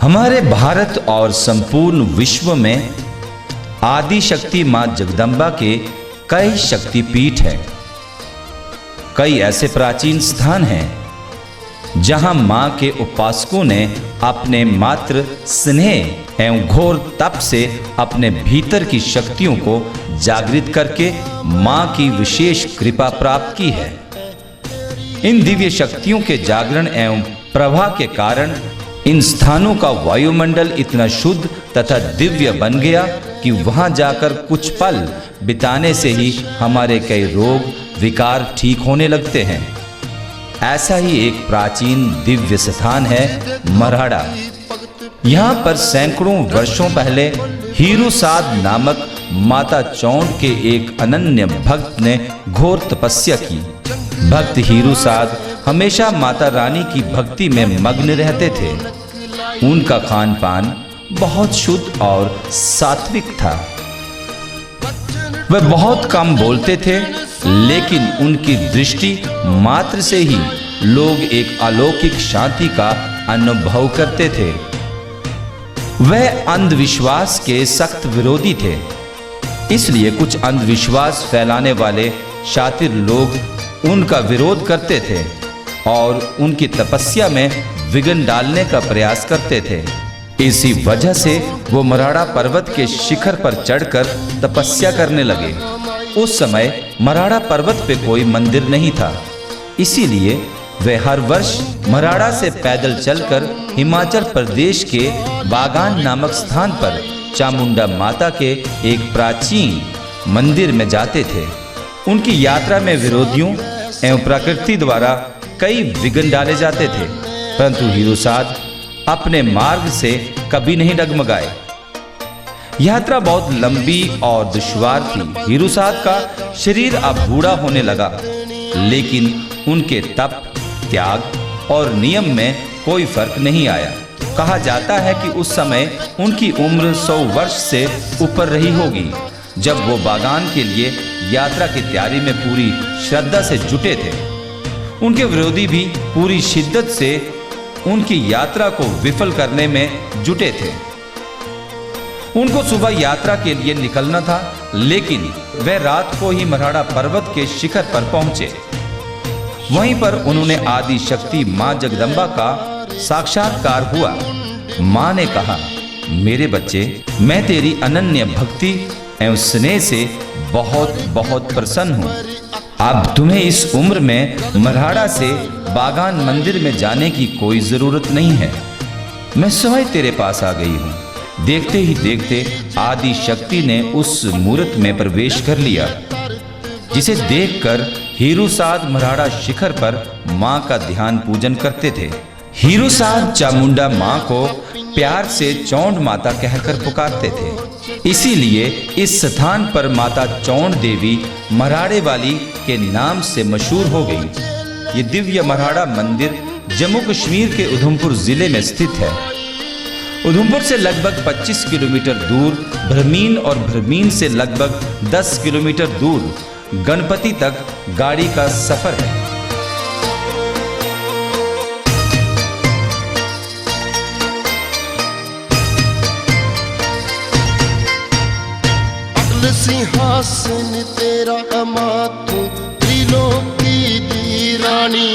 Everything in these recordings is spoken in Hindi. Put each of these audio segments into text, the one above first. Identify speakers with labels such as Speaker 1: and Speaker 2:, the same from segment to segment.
Speaker 1: हमारे भारत और संपूर्ण विश्व में आदि शक्ति मां जगदम्बा के कई शक्तिपीठ हैं। कई ऐसे प्राचीन स्थान हैं जहां मां के उपासकों ने अपने मात्र स्नेह एवं घोर तप से अपने भीतर की शक्तियों को जागृत करके मां की विशेष कृपा प्राप्त की है। इन दिव्य शक्तियों के जागरण एवं प्रवाह के कारण इन स्थानों का वायुमंडल इतना शुद्ध तथा दिव्य बन गया कि वहां जाकर कुछ पल बिताने से ही हमारे कई रोग विकार ठीक होने लगते हैं। ऐसा ही एक प्राचीन दिव्य स्थान है मरहड़ा। यहाँ पर सैकड़ों वर्षों पहले हीरूसाद नामक माता चौंड के एक अनन्य भक्त ने घोर तपस्या की। भक्त हीरूसाद हमेशा माता रानी की भक्ति में मग्न रहते थे। उनका खान पान बहुत शुद्ध और सात्विक था। वह बहुत कम बोलते थे, लेकिन उनकी दृष्टि मात्र से ही लोग एक अलौकिक शांति का अनुभव करते थे। वह अंधविश्वास के सख्त विरोधी थे, इसलिए कुछ अंधविश्वास फैलाने वाले शातिर लोग उनका विरोध करते थे और उनकी तपस्या में विघ्न डालने का प्रयास करते थे। इसी वजह से वो मरहड़ा पर्वत के शिखर पर चढ़कर तपस्या करने लगे। उस समय मरहड़ा पर्वत पे कोई मंदिर नहीं था, इसीलिए वे हर वर्ष मरहड़ा से पैदल चलकर हिमाचल प्रदेश के बागान नामक स्थान पर चामुंडा माता के एक प्राचीन मंदिर में जाते थे। उनकी यात्रा में विरोधियों एवं प्रकृति द्वारा कई विघ्न डाले जाते थे, परंतु हीरूसाद अपने मार्ग से कभी नहीं डगमगाए। यात्रा बहुत लंबी और दुश्वार थी। हीरूसाद का शरीर अब बूढ़ा होने लगा, लेकिन उनके तप, त्याग और नियम में कोई फर्क नहीं आया। कहा जाता है कि उस समय उनकी उम्र 100 वर्ष से ऊपर रही होगी, जब वो बागान के लिए यात्रा की तैयारी में पूरी श्रद्धा से जुटे थे। उनके विरोधी भी पूरी शिद्दत से उनकी यात्रा को विफल करने में जुटे थे। उनको सुबह यात्रा के लिए निकलना था, लेकिन वे रात को ही मरहड़ा पर्वत के शिखर पर पहुंचे। वहीं पर उन्होंने आदि शक्ति मां जगदम्बा का साक्षात्कार हुआ। मां ने कहा, मेरे बच्चे, मैं तेरी अनन्य भक्ति एवं स्नेह से बहुत बहुत प्रसन्न हूँ। अब तुम्हें इस उम्र में मरहड़ा से बागान मंदिर में जाने की कोई जरूरत नहीं है। मैं स्वयं तेरे पास आ गई हूँ। देखते ही देखते आदि शक्ति ने उस मूर्त में प्रवेश कर लिया, जिसे देखकर हीरूसाद मरहड़ा शिखर पर मां का ध्यान पूजन करते थे। हीरूसाद चामुंडा मां को प्यार से चौंड माता कहकर पुकारते थे, इसीलिए इस स्थान पर माता चौंड देवी मरहड़े वाली के नाम से मशहूर हो गई। ये दिव्य मरहड़ा मंदिर जम्मू कश्मीर के उधमपुर जिले में स्थित है। उधमपुर से लगभग 25 किलोमीटर दूर भरमीन और भरमीन से लगभग 10 किलोमीटर दूर गणपति तक गाड़ी का सफर है।
Speaker 2: सिंहासन तेरा मातू त्रिलोकी दी रानी,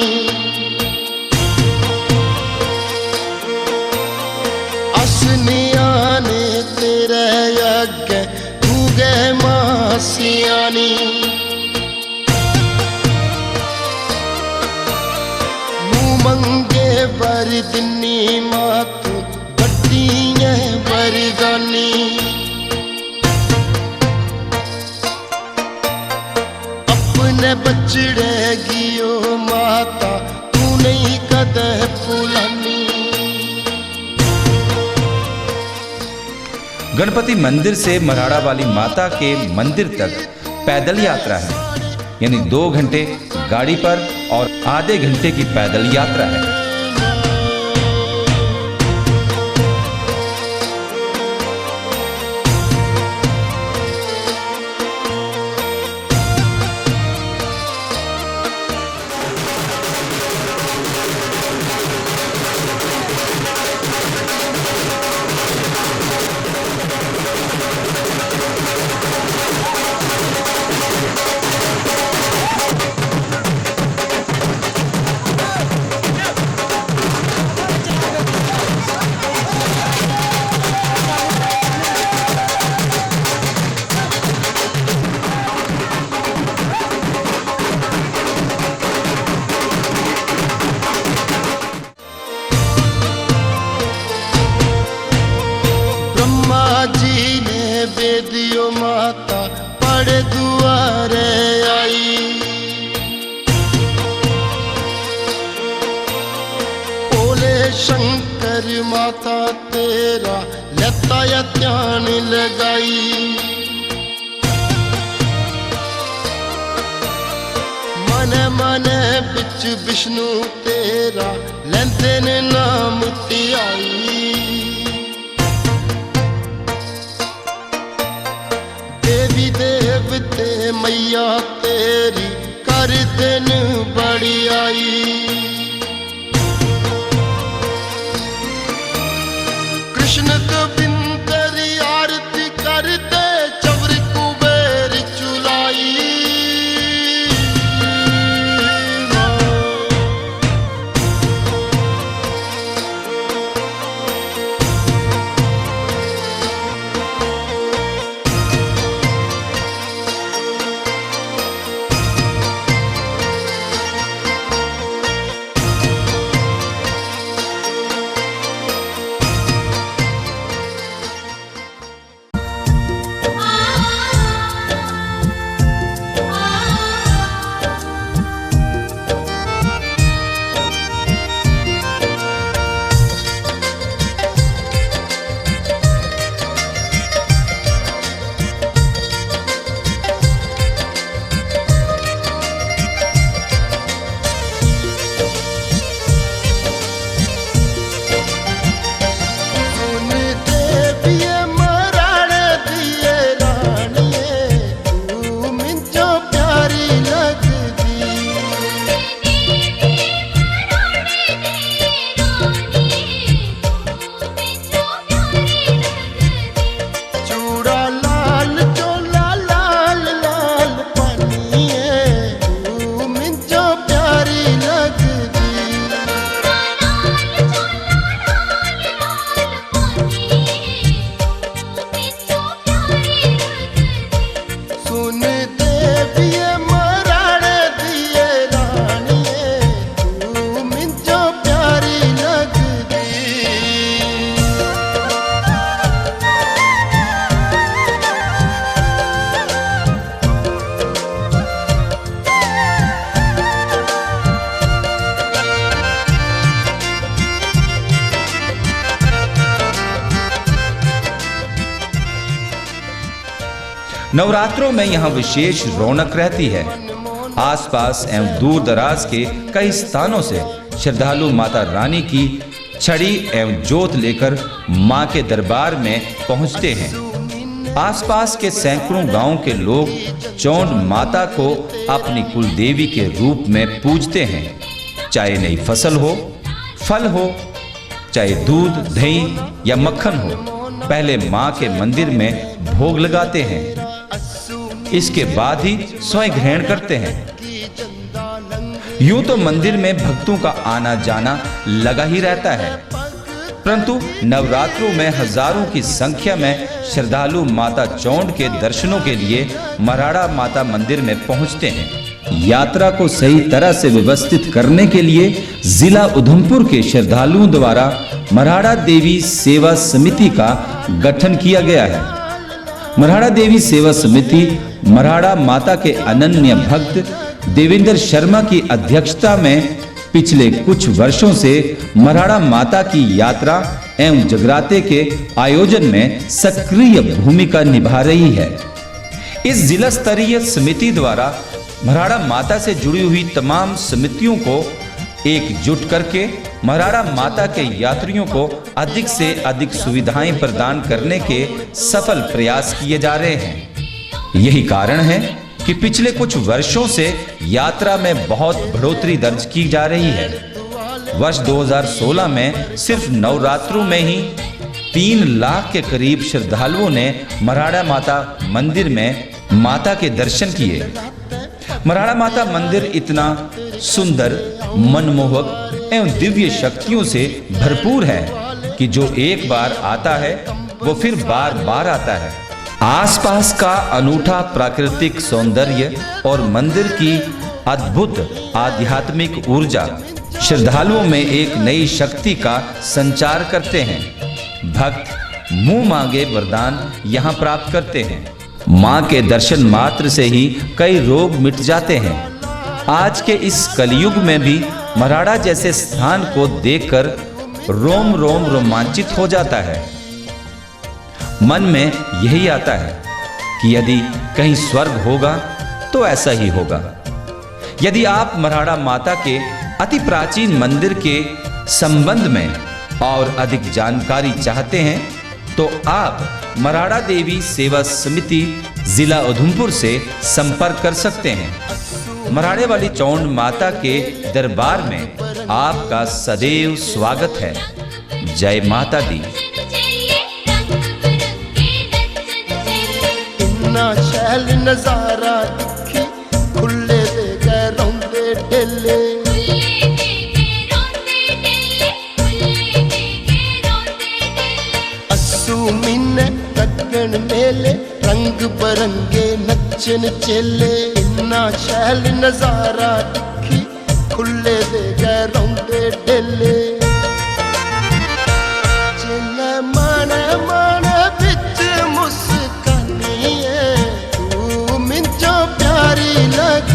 Speaker 2: असनिया ने तेरे अगे तू गए मां सियानी। मुंह मंगे बरदनी मातू बड़ी बरदानी। बचड़ेगी ओ माता तू नहीं कदे भुलानी।
Speaker 1: गणपति मंदिर से मरहड़ा वाली माता के मंदिर तक पैदल यात्रा है, यानी 2 घंटे गाड़ी पर और आधे घंटे की पैदल यात्रा है।
Speaker 2: सिर माथा तेरा लेता या ध्यान लगाई मने मने बिच विष्णु तेरा लेंदे ने नाम धियाई देवी देवते मैया तेरी कर दिन बड़ी आई कृष्ण गोविंद री आरती करते चवर कुबेर चुलाई
Speaker 1: नवरात्रों में यहाँ विशेष रौनक रहती है। आसपास एवं दूर दराज के कई स्थानों से श्रद्धालु माता रानी की छड़ी एवं जोत लेकर मां के दरबार में पहुंचते हैं। आसपास के सैकड़ों गांवों के लोग चौंड माता को अपनी कुल देवी के रूप में पूजते हैं। चाहे नई फसल हो, फल हो, चाहे दूध, दही या मक्खन हो, पहले मां के मंदिर में भोग लगाते हैं। इसके बाद ही स्वयं ग्रहण करते हैं। यूं तो मंदिर में भक्तों का आना जाना लगा ही रहता है, परंतु नवरात्रों में हजारों की संख्या में श्रद्धालु माता चौंड के दर्शनों के लिए मराड़ा माता मंदिर में पहुंचते हैं। यात्रा को सही तरह से व्यवस्थित करने के लिए जिला उधमपुर के श्रद्धालुओं द्वारा मराड़ा देवी सेवा समिति का गठन किया गया है। मराड़ा देवी सेवा समिति मराड़ा माता के अनन्य भक्त देवेंद्र शर्मा की अध्यक्षता में पिछले कुछ वर्षों से मराड़ा माता की यात्रा एवं जगराते के आयोजन में सक्रिय भूमिका निभा रही है। इस जिला स्तरीय समिति द्वारा मराड़ा माता से जुड़ी हुई तमाम समितियों को एकजुट करके मराड़ा माता के यात्रियों को अधिक से अधिक सुविधाएं प्रदान करने के सफल प्रयास किए जा रहे हैं। यही कारण है कि पिछले कुछ वर्षों से यात्रा में बहुत बढ़ोतरी दर्ज की जा रही है। वर्ष 2016 में सिर्फ नवरात्रों में ही 3 लाख के करीब श्रद्धालुओं ने मराड़ा माता मंदिर में माता के दर्शन किए। मराड़ा माता मंदिर इतना सुंदर, मनमोहक एवं दिव्य शक्तियों से भरपूर है कि जो एक बार आता है वो फिर बार बार आता है। आसपास का अनूठा प्राकृतिक सौंदर्य और मंदिर की अद्भुत आध्यात्मिक ऊर्जा श्रद्धालुओं में एक नई शक्ति का संचार करते हैं। भक्त मुंह मांगे वरदान यहाँ प्राप्त करते हैं। मां के दर्शन मात्र से ही कई रोग मिट जाते हैं। आज के इस कलयुग में भी मराड़ा जैसे स्थान को देखकर रोम रोम रोमांचित हो जाता है। मन में यही आता है कि यदि कहीं स्वर्ग होगा तो ऐसा ही होगा। यदि आप मराड़ा माता के अति प्राचीन मंदिर के संबंध में और अधिक जानकारी चाहते हैं तो आप मराड़ा देवी सेवा समिति जिला उधमपुर से संपर्क कर सकते हैं। मराड़े वाली चौंड माता के दरबार में आपका सदैव स्वागत है। जय माता दी।
Speaker 2: इन्ना शैल नजारा दिखी खुले दे गए रौंदे डेले, अस्सू मीने लगन मेले रंग बरंगे नचन चेले। इन्ना शैल नजारा दिखी खुले दे गए रौंदे डेले, चेले माने माने बिच मुस्कानी है, तू मिंजो प्यारी लग